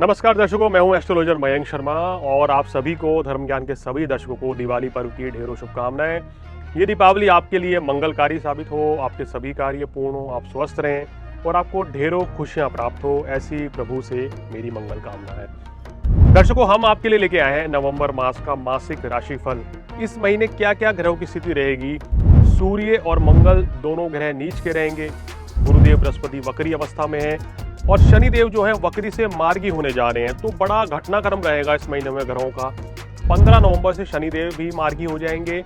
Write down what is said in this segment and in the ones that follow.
नमस्कार दर्शकों, मैं हूं एस्ट्रोलॉजर मयंक शर्मा और आप सभी को, धर्म ज्ञान के सभी दर्शकों को दिवाली पर्व की ढेरों शुभकामनाएं। ये दीपावली आपके लिए मंगलकारी साबित हो, आपके सभी कार्य पूर्ण हो, आप स्वस्थ रहें और आपको ढेरों खुशियां प्राप्त हो, ऐसी प्रभु से मेरी मंगल कामना है। दर्शकों, हम आपके लिए लेके आए हैं नवंबर मास का मासिक राशिफल। इस महीने क्या क्या ग्रहों की स्थिति रहेगी। सूर्य और मंगल दोनों ग्रह नीच के रहेंगे। गुरुदेव बृहस्पति वक्री अवस्था में है और शनिदेव जो है वक्री से मार्गी होने जा रहे हैं। तो बड़ा घटनाक्रम रहेगा इस महीने में ग्रहों का। 15 नवंबर से शनिदेव भी मार्गी हो जाएंगे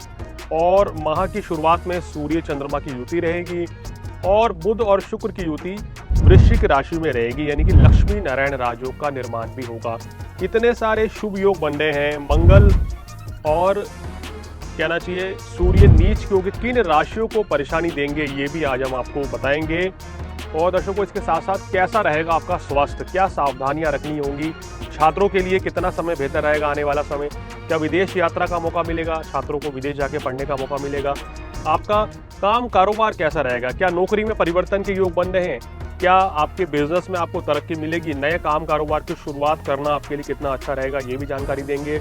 और माह की शुरुआत में सूर्य चंद्रमा की युति रहेगी और बुध और शुक्र की युति वृश्चिक राशि में रहेगी, यानी कि लक्ष्मी नारायण राजयोग का निर्माण भी होगा। इतने सारे शुभ योग बन रहे हैं। मंगल और कहना चाहिए सूर्य नीच क्योंकि किन राशियों को परेशानी देंगे, ये भी आज हम आपको बताएंगे। और दर्शकों, इसके साथ साथ कैसा रहेगा आपका स्वास्थ्य, क्या सावधानियां रखनी होंगी, छात्रों के लिए कितना समय बेहतर रहेगा आने वाला समय, क्या विदेश यात्रा का मौका मिलेगा, छात्रों को विदेश जाके पढ़ने का मौका मिलेगा, आपका काम कारोबार कैसा रहेगा, क्या नौकरी में परिवर्तन के योग बन रहे हैं, क्या आपके बिजनेस में आपको तरक्की मिलेगी, नए काम कारोबार की शुरुआत करना आपके लिए कितना अच्छा रहेगा, ये भी जानकारी देंगे।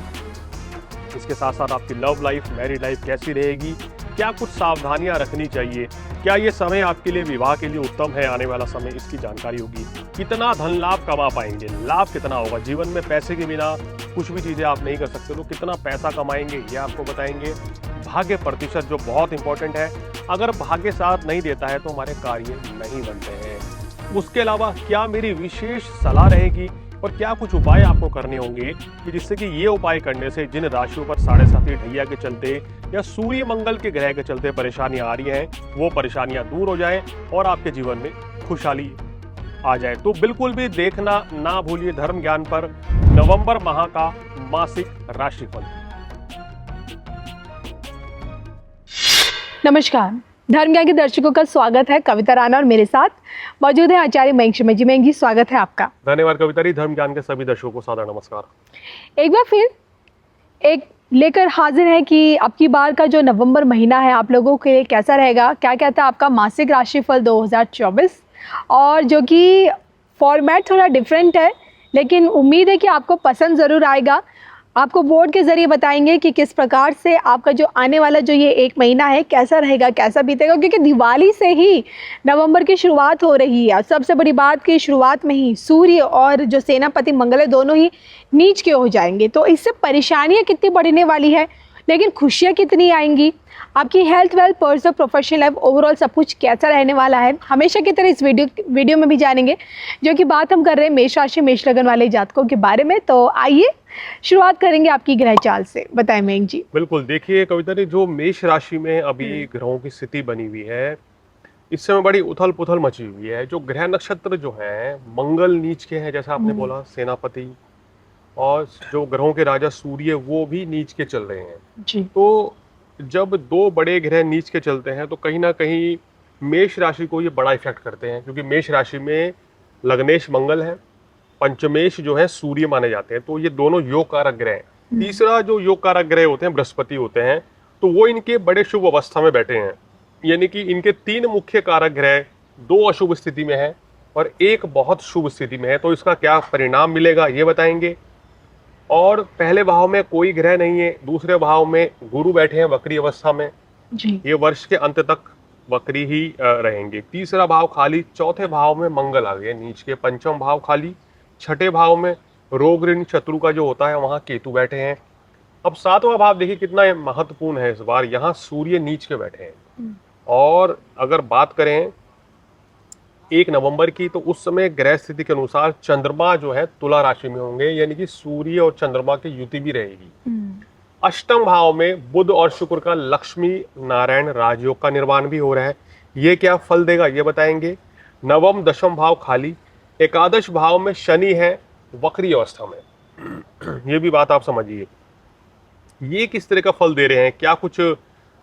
इसके साथ साथ आपकी लव लाइफ, मैरिड लाइफ कैसी रहेगी, क्या कुछ सावधानियां रखनी चाहिए, क्या ये समय आपके लिए विवाह के लिए उत्तम है आने वाला समय, इसकी जानकारी होगी। कितना धन लाभ कमा पाएंगे, लाभ कितना होगा, जीवन में पैसे के बिना कुछ भी चीजें आप नहीं कर सकते, तो कितना पैसा कमाएंगे ये आपको बताएंगे। भाग्य प्रतिशत जो बहुत इंपॉर्टेंट है, अगर भाग्य साथ नहीं देता है तो हमारे कार्य नहीं बनते हैं। उसके अलावा क्या मेरी विशेष सलाह रहेगी और क्या कुछ उपाय आपको करने होंगे कि जिससे कि ये उपाय करने से जिन राशियों पर 7.5 ढैया के चलते या सूर्य मंगल के ग्रह के चलते परेशानियां आ रही हैं, वो परेशानियां दूर हो जाएं और आपके जीवन में खुशहाली आ जाए। तो बिल्कुल भी देखना ना भूलिए धर्म ज्ञान पर नवंबर माह का मासिक राशिफल। नमस्कार, धर्म ज्ञान के दर्शकों का स्वागत है। कविता राणा और मेरे साथ मौजूद है आचार्य मयंक शर्मा जी। मयंक जी, स्वागत है आपका। धन्यवाद कविता जी। धर्म ज्ञान के सभी दर्शकों को सादर नमस्कार। एक बार फिर एक लेकर हाजिर है कि आपकी बार का जो नवंबर महीना है आप लोगों के लिए कैसा रहेगा, क्या कहता है आपका मासिक राशिफल 2024, और जो कि फॉर्मेट थोड़ा डिफरेंट है लेकिन उम्मीद है कि आपको पसंद ज़रूर आएगा। आपको बोर्ड के ज़रिए बताएंगे कि किस प्रकार से आपका जो आने वाला जो ये एक महीना है कैसा रहेगा, कैसा बीतेगा, क्योंकि दिवाली से ही नवंबर की शुरुआत हो रही है। सबसे बड़ी बात कि शुरुआत में ही सूर्य और जो सेनापति मंगल है दोनों ही नीच के हो जाएंगे, तो इससे परेशानियाँ कितनी बढ़ने वाली है लेकिन खुशियाँ कितनी आएंगी, आपकी health, wealth, personal, professional life, overall सब कुछ कैसा रहने वाला है, हमेशा की तरह इस वीडियो में भी जानेंगे। जो कि बात हम कर रहे हैं मेष राशि मेष लगन वाले जातकों के बारे में। तो आइए शुरुआत करेंगे आपकी ग्रह चाल से। बताएं मयंक जी। बिल्कुल, देखिए कविता जी, जो मेष राशि में अभी ग्रहों की स्थिति बनी हुई है, इस समय बड़ी उथल पुथल मची हुई है। जो ग्रह नक्षत्र जो है, मंगल नीच के हैं जैसा आपने बोला, सेनापति, और जो ग्रहों के राजा सूर्य वो भी नीच के चल रहे हैं जी। तो जब दो बड़े ग्रह नीच के चलते हैं तो कहीं ना कहीं मेष राशि को ये बड़ा इफेक्ट करते हैं, क्योंकि मेष राशि में लग्नेश मंगल है, पंचमेश जो है सूर्य माने जाते हैं, तो ये दोनों योग कारक ग्रह हैं। तीसरा जो योग कारक ग्रह होते हैं बृहस्पति होते हैं, तो वो इनके बड़े शुभ अवस्था में बैठे हैं, यानी कि इनके 3 मुख्य कारक ग्रह 2 अशुभ स्थिति में है और 1 बहुत शुभ स्थिति में है। तो इसका क्या परिणाम मिलेगा ये बताएंगे। और पहले भाव में कोई ग्रह नहीं है, दूसरे भाव में गुरु बैठे हैं वक्री अवस्था में जी। ये वर्ष के अंत तक वक्री ही रहेंगे। तीसरा भाव खाली, चौथे भाव में मंगल आ गए नीच के, पंचम भाव खाली, छठे भाव में रोग ऋण शत्रु का जो होता है वहां केतु बैठे हैं। अब 7वां भाव देखिए कितना महत्वपूर्ण है इस बार, यहाँ सूर्य नीच के बैठे हैं। और अगर बात करें 1 नवंबर की, तो उस समय ग्रह स्थिति के अनुसार चंद्रमा जो है तुला राशि में होंगे, यानी कि सूर्य और चंद्रमा की युति भी रहेगी। अष्टम भाव में बुध और शुक्र का लक्ष्मी नारायण राजयोग का निर्माण भी हो रहा है। ये क्या फल देगा ये बताएंगे। नवम दशम भाव खाली, एकादश भाव में शनि है वक्री अवस्था में ये भी बात आप समझिए। ये किस तरह का फल दे रहे हैं, क्या कुछ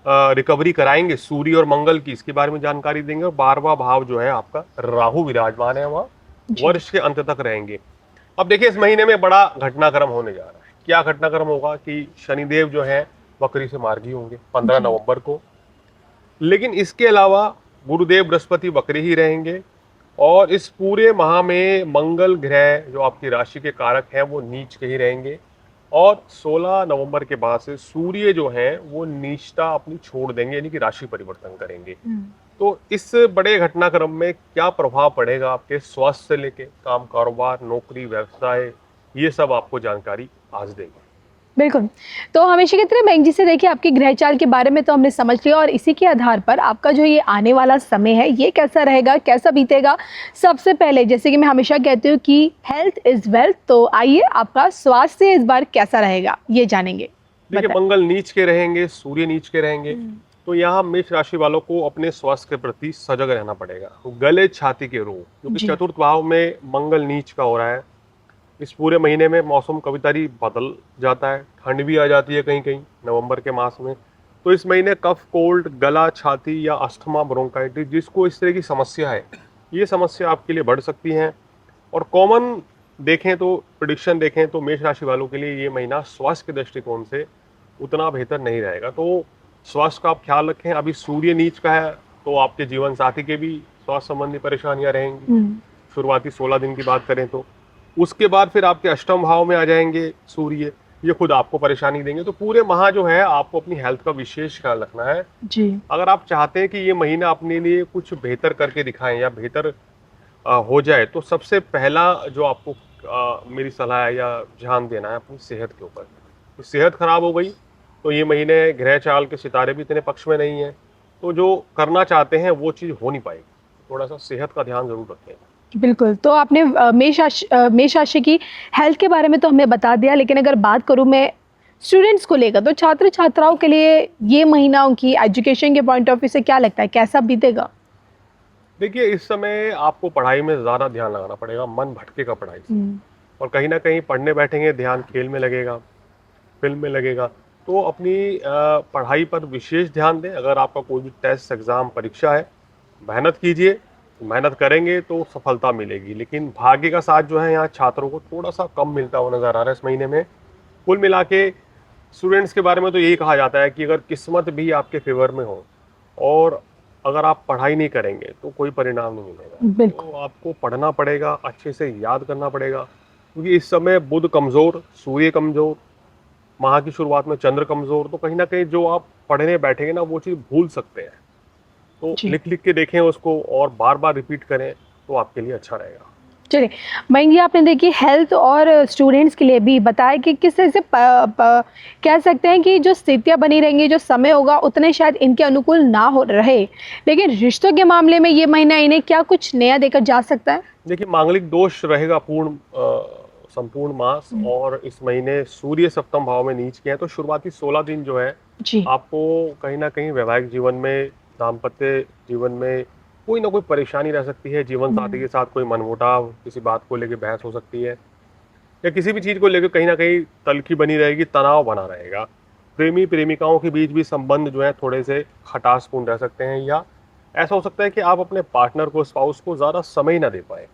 रिकवरी कराएंगे सूर्य और मंगल की, इसके बारे में जानकारी देंगे। और 12वां भाव जो है आपका राहु विराजमान है, वहाँ वर्ष के अंत तक रहेंगे। अब देखिए इस महीने में बड़ा घटनाक्रम होने जा रहा है। क्या घटनाक्रम होगा कि शनिदेव जो है वक्री से मार्गी होंगे 15 नवंबर को, लेकिन इसके अलावा गुरुदेव बृहस्पति वक्री ही रहेंगे, और इस पूरे माह में मंगल ग्रह जो आपकी राशि के कारक हैं वो नीच के ही रहेंगे। और 16 नवंबर के बाद से सूर्य जो है वो नीचता अपनी छोड़ देंगे, यानी कि राशि परिवर्तन करेंगे। तो इस बड़े घटनाक्रम में क्या प्रभाव पड़ेगा आपके स्वास्थ्य से लेके काम कारोबार नौकरी व्यवसाय, ये सब आपको जानकारी आज देंगे। बिल्कुल। तो हमेशा की तरह बैंक जी से देखिए आपकी ग्रह चाल के बारे में तो हमने समझ लिया और इसी के आधार पर आपका जो ये आने वाला समय है ये कैसा रहेगा, कैसा बीतेगा। सबसे पहले जैसे कि मैं हमेशा कहती हूँ कि हेल्थ इज वेल्थ, तो आइए आपका स्वास्थ्य इस बार कैसा रहेगा ये जानेंगे। देखिए मंगल नीच के रहेंगे, सूर्य नीच के रहेंगे, तो यहाँ मेष राशि वालों को अपने स्वास्थ्य के प्रति सजग रहना पड़ेगा। गले छाती के रोग, क्योंकि चतुर्थ भाव में मंगल नीच का हो रहा है, इस पूरे महीने में मौसम कभी कभी बदल जाता है, ठंड भी आ जाती है कहीं कहीं नवंबर के मास में। तो इस महीने कफ, कोल्ड, गला, छाती या अस्थमा, ब्रोंकाइटिस, जिसको इस तरह की समस्या है, ये समस्या आपके लिए बढ़ सकती है। और कॉमन देखें तो प्रेडिक्शन देखें तो मेष राशि वालों के लिए ये महीना स्वास्थ्य के दृष्टिकोण से उतना बेहतर नहीं रहेगा। तो स्वास्थ्य का आप ख्याल रखें। अभी सूर्य नीच का है तो आपके जीवन साथी के भी स्वास्थ्य संबंधी परेशानियां रहेंगी, शुरुआती 16 दिन की बात करें तो। उसके बाद फिर आपके अष्टम भाव में आ जाएंगे सूर्य, ये खुद आपको परेशानी देंगे। तो पूरे माह जो है आपको अपनी हेल्थ का विशेष ख्याल रखना है जी। अगर आप चाहते हैं कि ये महीना अपने लिए कुछ बेहतर करके दिखाएं या बेहतर हो जाए, तो सबसे पहला जो आपको मेरी सलाह है या ध्यान देना है अपनी सेहत के ऊपर। तो सेहत खराब हो गई तो ये महीने ग्रह चाल के सितारे भी इतने पक्ष में नहीं है, तो जो करना चाहते हैं वो चीज़ हो नहीं पाएगी। थोड़ा सा सेहत का ध्यान जरूर रखें। बिल्कुल। तो आपने मेष राशि की हेल्थ के बारे में तो हमें बता दिया, लेकिन अगर बात करूं मैं स्टूडेंट्स को लेकर, तो छात्र छात्राओं के लिए ये महीना उनकी एजुकेशन के पॉइंट ऑफ व्यू से क्या लगता है, कैसा बीतेगा? देखिए इस समय आपको पढ़ाई में ज़्यादा ध्यान लगाना पड़ेगा, मन भटकेगा पढ़ाई से, और कहीं ना कहीं पढ़ने बैठेंगे ध्यान खेल में लगेगा, फिल्म में लगेगा। तो अपनी पढ़ाई पर विशेष ध्यान दें। अगर आपका कोई भी टेस्ट, एग्ज़ाम, परीक्षा है, मेहनत कीजिए, मेहनत करेंगे तो सफलता मिलेगी। लेकिन भाग्य का साथ जो है यहाँ छात्रों को थोड़ा सा कम मिलता हुआ नज़र आ रहा है इस महीने में। कुल मिला के स्टूडेंट्स के बारे में तो यही कहा जाता है कि अगर किस्मत भी आपके फेवर में हो और अगर आप पढ़ाई नहीं करेंगे तो कोई परिणाम नहीं मिलेगा। तो आपको पढ़ना पड़ेगा, अच्छे से याद करना पड़ेगा, क्योंकि इस समय बुध कमज़ोर, सूर्य कमज़ोर, माह की शुरुआत में चंद्र कमज़ोर, तो कहीं ना कहीं जो आप पढ़ने बैठेंगे ना वो चीज़ भूल सकते हैं। तो लिख लिख के देखें उसको और बार बार रिपीट करें तो आपके लिए अच्छा रहेगा। चलिए मयंक जी, आपने देखिए हेल्थ और स्टूडेंट्स के लिए भी बताया कि किस तरह से कह सकते हैं कि जो स्थितियां बनी रहेंगी, जो समय होगा उतने शायद इनके अनुकूल ना हो रहे, लेकिन रिश्तों के मामले में ये महीना इन्हें क्या कुछ नया देकर जा सकता है? देखिए मांगलिक दोष रहेगा संपूर्ण मास, और इस महीने सूर्य सप्तम भाव में नीच के हैं, तो शुरुआती 16 दिन जो है आपको कहीं ना कहीं वैवाहिक जीवन में, दाम्पत्य जीवन में कोई ना कोई परेशानी रह सकती है। जीवन साथी के साथ कोई मनमुटाव, किसी बात को लेकर बहस हो सकती है, या किसी भी चीज़ को लेकर कहीं ना कहीं तल्खी बनी रहेगी, तनाव बना रहेगा। प्रेमी प्रेमिकाओं के बीच भी संबंध जो है थोड़े से खटासपूर्ण रह सकते हैं, या ऐसा हो सकता है कि आप अपने पार्टनर को, स्पाउस को ज़्यादा समय ना दे पाए,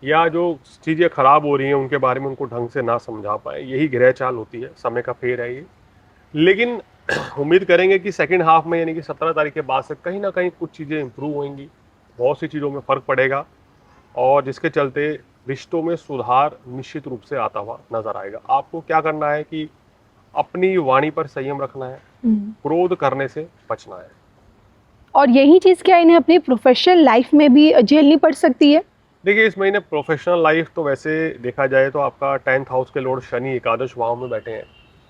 या जो चीज़ें खराब हो रही हैं उनके बारे में उनको ढंग से ना समझा पाए। यही ग्रह चाल होती है, समय का फेर है ये। लेकिन उम्मीद करेंगे कि सेकंड हाफ में, यानी कि 17 तारीख के बाद से कहीं ना कहीं कुछ चीज़ें इंप्रूव होंगी, बहुत सी चीज़ों में फ़र्क पड़ेगा, और जिसके चलते रिश्तों में सुधार निश्चित रूप से आता हुआ नजर आएगा। आपको क्या करना है कि अपनी वाणी पर संयम रखना है, क्रोध करने से बचना है। और यही चीज़ क्या इन्हें अपनी प्रोफेशनल लाइफ में भी झेलनी पड़ सकती है? देखिए इस महीने प्रोफेशनल लाइफ तो वैसे देखा जाए तो आपका 10th हाउस के लॉर्ड शनि एकादश भाव में बैठे हैं,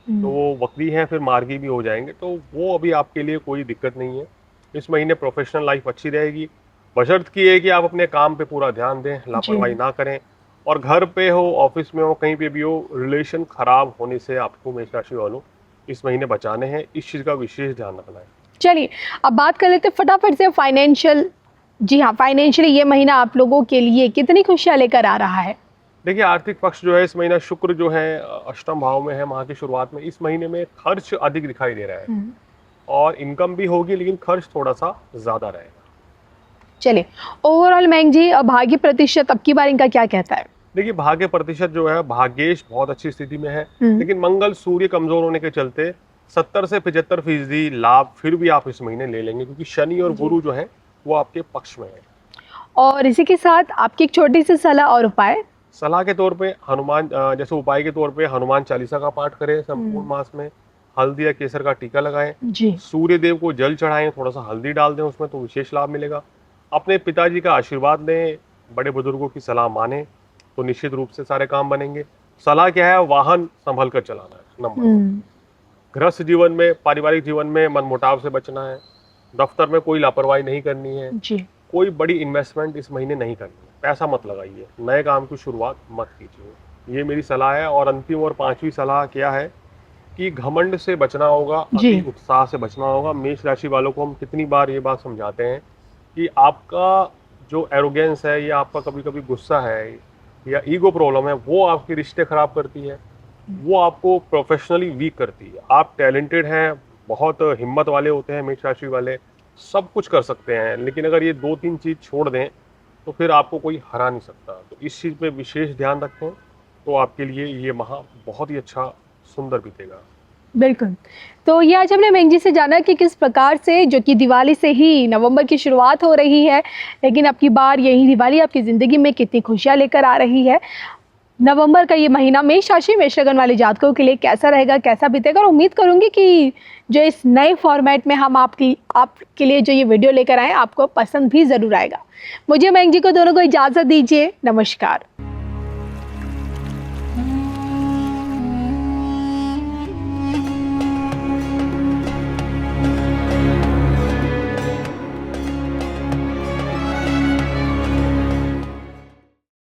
तो वो वक्री हैं, फिर मार्गी भी हो जाएंगे, तो वो अभी आपके लिए कोई दिक्कत नहीं है। इस महीने प्रोफेशनल लाइफ अच्छी रहेगी, बशर्त की है कि आप अपने काम पे पूरा ध्यान दें, लापरवाही ना करें, और घर पे हो, ऑफिस में हो, कहीं पे भी हो, रिलेशन खराब होने से आपको मेष राशि वालों इस महीने बचाने हैं। इस चीज़ का विशेष ध्यान रखना है। चलिए अब बात कर लेते हैं फटाफट से फाइनेंशियल। जी हाँ, फाइनेंशियली ये महीना आप लोगों के लिए कितनी खुशियाँ लेकर आ रहा है? देखिए आर्थिक पक्ष जो है इस महीना, शुक्र जो है अष्टम भाव में है माह की शुरुआत में, इस महीने में खर्च अधिक दिखाई दे रहा है, और इनकम भी होगी लेकिन खर्च थोड़ा सा ज़्यादा रहेगा। चलिए ओवरऑल मयंक जी, भाग्य प्रतिशत अब की बार इनका क्या कहता है? देखिए भाग्य प्रतिशत जो है, भाग्येश बहुत अच्छी स्थिति में है, लेकिन मंगल सूर्य कमजोर होने के चलते 70 से 75% लाभ फिर भी आप इस महीने ले लेंगे, क्योंकि शनि और गुरु जो है वो आपके पक्ष में है। और इसी के साथ आपकी एक छोटी सी सलाह और उपाय। सलाह के तौर पे हनुमान जैसे उपाय के तौर पे हनुमान चालीसा का पाठ करें संपूर्ण मास में, हल्दी या केसर का टीका लगाएं, जी। सूर्य देव को जल चढ़ाएं, थोड़ा सा हल्दी डाल दें उसमें तो विशेष लाभ मिलेगा। अपने पिताजी का आशीर्वाद लें, बड़े बुजुर्गों की सलाह माने तो निश्चित रूप से सारे काम बनेंगे। सलाह क्या है, वाहन संभल कर चलाना है नंबर 1। गृहस्थ जीवन में, पारिवारिक जीवन में मनमुटाव से बचना है। दफ्तर में कोई लापरवाही नहीं करनी है। जी। कोई बड़ी इन्वेस्टमेंट इस महीने नहीं करनी है, पैसा मत लगाइए, नए काम की शुरुआत मत कीजिए, ये मेरी सलाह है। और अंतिम और 5वीं सलाह क्या है कि घमंड से बचना होगा, अति उत्साह से बचना होगा। मेष राशि वालों को हम कितनी बार ये बात समझाते हैं कि आपका जो एरोगेंस है या आपका कभी कभी गुस्सा है या ईगो प्रॉब्लम है, वो आपके रिश्ते खराब करती है, वो आपको प्रोफेशनली वीक करती है। आप टैलेंटेड हैं, बहुत हिम्मत वाले होते हैं मेष राशि वाले, सब कुछ कर सकते हैं, लेकिन अगर ये 2-3 चीज़ छोड़ दें तो फिर आपको कोई हरा नहीं सकता। तो इस चीज़ पे विशेष ध्यान रखें तो आपके लिए ये माह बहुत ही अच्छा सुंदर बीतेगा। बिल्कुल। तो ये आज हमने मेंग जी से जाना कि किस प्रकार से जो कि दिवाली से ही नवंबर की शुरुआत हो रही है, लेकिन अब की बार यही दिवाली आपकी ज़िंदगी में कितनी खुशियाँ लेकर आ रही है। नवंबर का ये महीना मेष राशि मेष लगन वाले जातकों के लिए कैसा रहेगा, कैसा बीतेगा, और उम्मीद करूंगी कि जो इस नए फॉर्मेट में हम आपके लिए जो ये वीडियो लेकर आए आपको पसंद भी ज़रूर आएगा। मुझे मेंग जी को दोनों को इजाज़त दीजिए। नमस्कार।